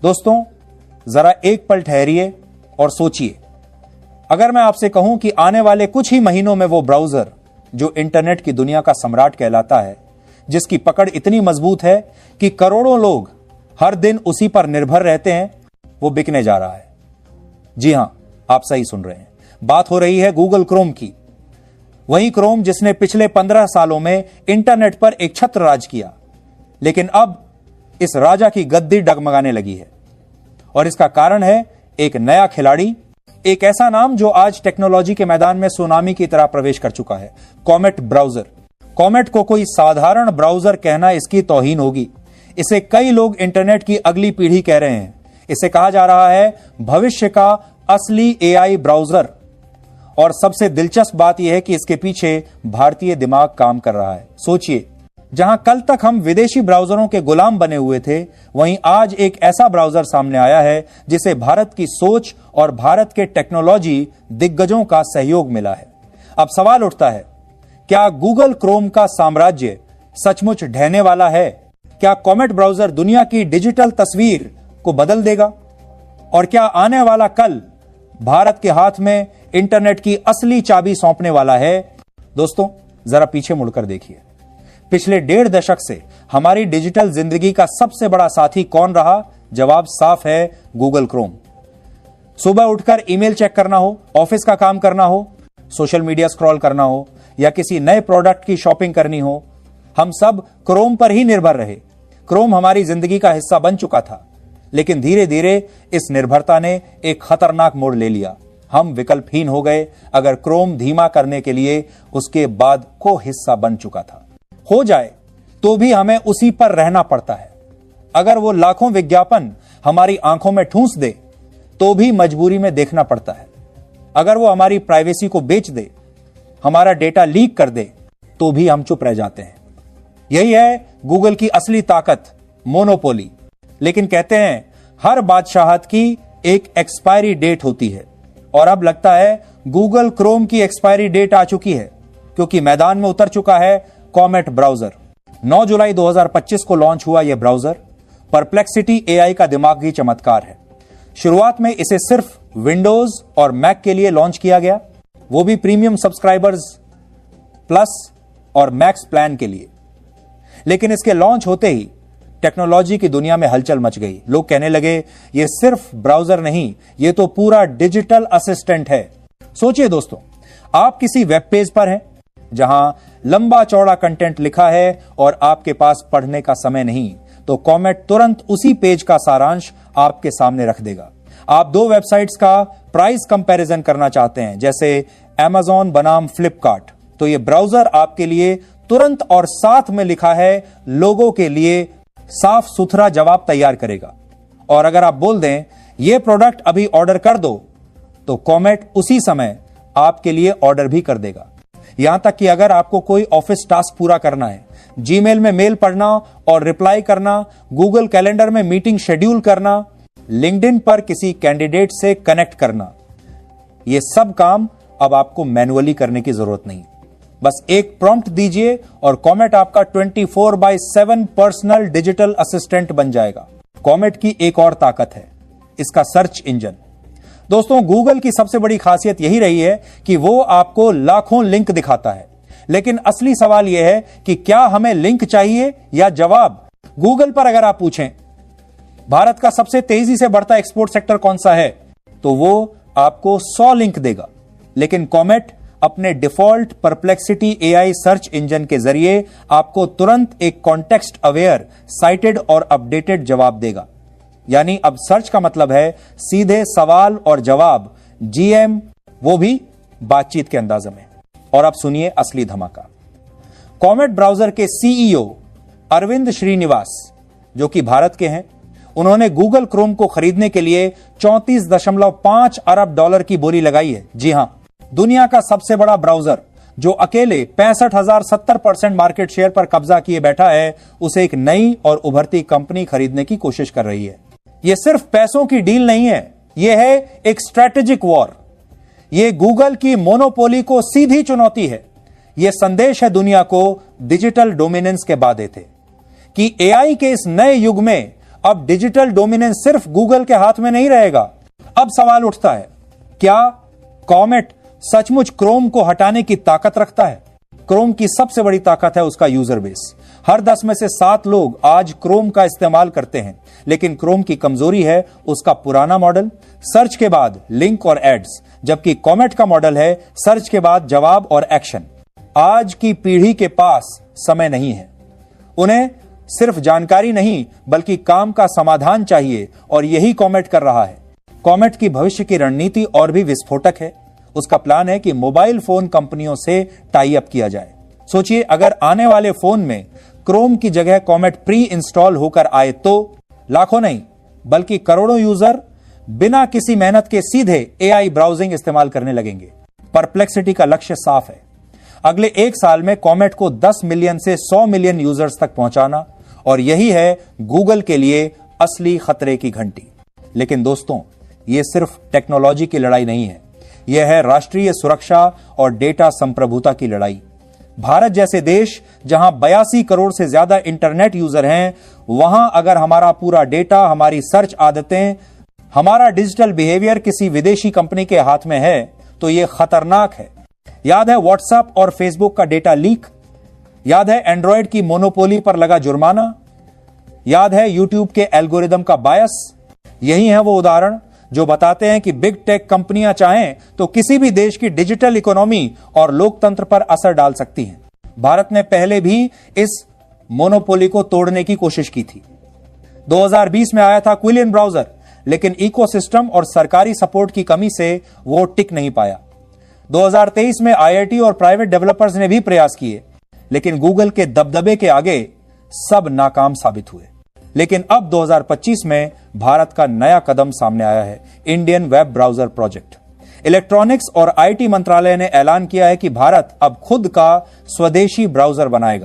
दोस्तों, जरा एक पल ठहरिए और सोचिए, अगर मैं आपसे कहूं कि आने वाले कुछ ही महीनों में वो ब्राउजर जो इंटरनेट की दुनिया का सम्राट कहलाता है, जिसकी पकड़ इतनी मजबूत है कि करोड़ों लोग हर दिन उसी पर निर्भर रहते हैं, वो बिकने जा रहा है। जी हां, आप सही सुन रहे हैं, बात हो रही है गूगल क्रोम की। वही क्रोम जिसने पिछले 15 सालों में इंटरनेट पर एक छत्र राज किया, लेकिन अब इस राजा की गद्दी डगमगाने लगी है। और इसका कारण है एक नया खिलाड़ी, एक ऐसा नाम जो आज टेक्नोलॉजी के मैदान में सुनामी की तरह प्रवेश कर चुका है, कॉमेट ब्राउजर। कॉमेट को कोई साधारण ब्राउजर कहना इसकी तौहीन होगी। इसे कई लोग इंटरनेट की अगली पीढ़ी कह रहे हैं। इसे कहा जा रहा है भविष्य का असली एआई ब्राउजर। और सबसे दिलचस्प बात यह है कि इसके पीछे भारतीय दिमाग काम कर रहा है। सोचिए, जहां कल तक हम विदेशी ब्राउजरों के गुलाम बने हुए थे, वहीं आज एक ऐसा ब्राउजर सामने आया है जिसे भारत की सोच और भारत के टेक्नोलॉजी दिग्गजों का सहयोग मिला है। अब सवाल उठता है, क्या गूगल क्रोम का साम्राज्य सचमुच ढहने वाला है? क्या कॉमेट ब्राउजर दुनिया की डिजिटल तस्वीर को बदल देगा? और क्या आने वाला कल भारत के हाथ में इंटरनेट की असली चाबी सौंपने वाला है? दोस्तों, जरा पीछे मुड़कर देखिए। पिछले 1.5 दशक से हमारी डिजिटल जिंदगी का सबसे बड़ा साथी कौन रहा? जवाब साफ है, गूगल क्रोम। सुबह उठकर ईमेल चेक करना हो, ऑफिस का काम करना हो, सोशल मीडिया स्क्रॉल करना हो या किसी नए प्रोडक्ट की शॉपिंग करनी हो, हम सब क्रोम पर ही निर्भर रहे। क्रोम हमारी जिंदगी का हिस्सा बन चुका था, लेकिन धीरे धीरे इस निर्भरता ने एक खतरनाक मोड़ ले लिया। हम विकल्पहीन हो गए अगर क्रोम धीमा करने के लिए उसके बाद को हिस्सा बन चुका था। हो जाए तो भी हमें उसी पर रहना पड़ता है। अगर वो लाखों विज्ञापन हमारी आंखों में ठूंस दे तो भी मजबूरी में देखना पड़ता है। अगर वो हमारी प्राइवेसी को बेच दे, हमारा डेटा लीक कर दे, तो भी हम चुप रह जाते हैं। यही है गूगल की असली ताकत, मोनोपोली। लेकिन कहते हैं हर बादशाहत की एक एक्सपायरी डेट होती है, और अब लगता है गूगल क्रोम की एक्सपायरी डेट आ चुकी है, क्योंकि मैदान में उतर चुका है कॉमेट ब्राउजर। 9 जुलाई 2025 को लॉन्च हुआ यह ब्राउजर परप्लेक्सिटी एआई का दिमागी चमत्कार है। शुरुआत में इसे सिर्फ विंडोज और मैक के लिए लॉन्च किया गया, वो भी प्रीमियम सब्सक्राइबर्स प्लस और मैक्स प्लान के लिए। लेकिन इसके लॉन्च होते ही टेक्नोलॉजी की दुनिया में हलचल मच गई। लोग कहने लगे ये सिर्फ ब्राउजर नहीं, ये तो पूरा डिजिटल असिस्टेंट है। सोचिए दोस्तों, आप किसी वेब पेज पर हैं जहां लंबा चौड़ा कंटेंट लिखा है और आपके पास पढ़ने का समय नहीं, तो कॉमेट तुरंत उसी पेज का सारांश आपके सामने रख देगा। आप 2 वेबसाइट्स का प्राइस कंपैरिजन करना चाहते हैं, जैसे Amazon बनाम फ्लिपकार्ट, तो ये ब्राउजर आपके लिए तुरंत और साथ में लिखा है लोगों के लिए साफ सुथरा जवाब तैयार करेगा। और अगर आप बोल दें ये प्रोडक्ट अभी ऑर्डर कर दो, तो कॉमेट उसी समय आपके लिए ऑर्डर भी कर देगा। यहां तक कि अगर आपको कोई ऑफिस टास्क पूरा करना है, जीमेल में मेल पढ़ना और रिप्लाई करना, गूगल कैलेंडर में मीटिंग शेड्यूल करना, लिंक्डइन पर किसी कैंडिडेट से कनेक्ट करना, ये सब काम अब आपको मैन्युअली करने की जरूरत नहीं। बस एक प्रॉम्प्ट दीजिए और कॉमेट आपका 24/7 पर्सनल डिजिटल असिस्टेंट बन जाएगा। कॉमेट की एक और ताकत है इसका सर्च इंजन। दोस्तों, गूगल की सबसे बड़ी खासियत यही रही है कि वो आपको लाखों लिंक दिखाता है, लेकिन असली सवाल यह है कि क्या हमें लिंक चाहिए या जवाब। गूगल पर अगर आप पूछें भारत का सबसे तेजी से बढ़ता एक्सपोर्ट सेक्टर कौन सा है, तो वो आपको 100 लिंक देगा। लेकिन कॉमेट अपने default perplexity AI search engine के जरिए आपको तुरंत एक कॉन्टेक्स्ट अवेयर, साइटेड और अपडेटेड जवाब देगा। यानी अब सर्च का मतलब है सीधे सवाल और जवाब, जीएम, वो भी बातचीत के अंदाज में। और अब सुनिए असली धमाका। कॉमेट ब्राउजर के सीईओ अरविंद श्रीनिवास, जो कि भारत के हैं, उन्होंने गूगल क्रोम को खरीदने के लिए $34.5 अरब की बोली लगाई है। जी हां, दुनिया का सबसे बड़ा ब्राउजर जो अकेले 65,070% मार्केट शेयर पर कब्जा किए बैठा है, उसे एक नई और उभरती कंपनी खरीदने की कोशिश कर रही है। यह सिर्फ पैसों की डील नहीं है, यह है एक स्ट्रैटेजिक वॉर। यह गूगल की मोनोपोली को सीधी चुनौती है। यह संदेश है दुनिया को डिजिटल डोमिनेंस के बाद थे कि एआई के इस नए युग में अब डिजिटल डोमिनेंस सिर्फ गूगल के हाथ में नहीं रहेगा। अब सवाल उठता है, क्या कॉमेट सचमुच क्रोम को हटाने की ताकत रखता है? क्रोम की सबसे बड़ी ताकत है उसका यूजर बेस। हर 10 में से 7 लोग आज क्रोम का इस्तेमाल करते हैं, लेकिन क्रोम की कमजोरी है उसका पुराना मॉडल, सर्च के बाद लिंक और एड्स, जबकि कॉमेट का मॉडल है सर्च के बाद जवाब और एक्शन। आज की पीढ़ी के पास समय नहीं है, उन्हें सिर्फ जानकारी नहीं बल्कि काम का समाधान चाहिए, और यही कॉमेट कर रहा है। कॉमेट की भविष्य की रणनीति और भी विस्फोटक है। उसका प्लान है कि मोबाइल फोन कंपनियों से टाई अप किया जाए। सोचिए, अगर आने वाले फोन में क्रोम की जगह कॉमेट प्री इंस्टॉल होकर आए तो लाखों नहीं बल्कि करोड़ों यूजर बिना किसी मेहनत के सीधे एआई ब्राउजिंग इस्तेमाल करने लगेंगे। परप्लेक्सिटी का लक्ष्य साफ है, अगले 1 साल में कॉमेट को 10 मिलियन से 100 मिलियन यूजर्स तक पहुंचाना, और यही है गूगल के लिए असली खतरे की घंटी। लेकिन दोस्तों, यह सिर्फ टेक्नोलॉजी की लड़ाई नहीं है, यह है राष्ट्रीय सुरक्षा और डेटा संप्रभुता की लड़ाई। भारत जैसे देश जहां 82 करोड़ से ज्यादा इंटरनेट यूजर हैं, वहां अगर हमारा पूरा डेटा, हमारी सर्च आदतें, हमारा डिजिटल बिहेवियर किसी विदेशी कंपनी के हाथ में है तो यह खतरनाक है। याद है व्हाट्सएप और फेसबुक का डेटा लीक? याद है एंड्रॉयड की मोनोपोली पर लगा जुर्माना? याद है यूट्यूब के एल्गोरिदम का बायस? यही है वो उदाहरण जो बताते हैं कि बिग टेक कंपनियां चाहें तो किसी भी देश की डिजिटल इकोनॉमी और लोकतंत्र पर असर डाल सकती हैं। भारत ने पहले भी इस मोनोपोली को तोड़ने की कोशिश की थी। 2020 में आया था क्विलियन ब्राउजर, लेकिन इकोसिस्टम और सरकारी सपोर्ट की कमी से वो टिक नहीं पाया। 2023 में आईआईटी और प्राइवेट डेवलपर्स ने भी प्रयास किए, लेकिन गूगल के दबदबे के आगे सब नाकाम साबित हुए। लेकिन अब 2025 में भारत का नया कदम सामने आया है, Indian web browser project. Electronics और आईटी मंत्रालय ने ऐलान किया है कि भारत अब खुद का स्वदेशी ब्राउजर बनाएगा।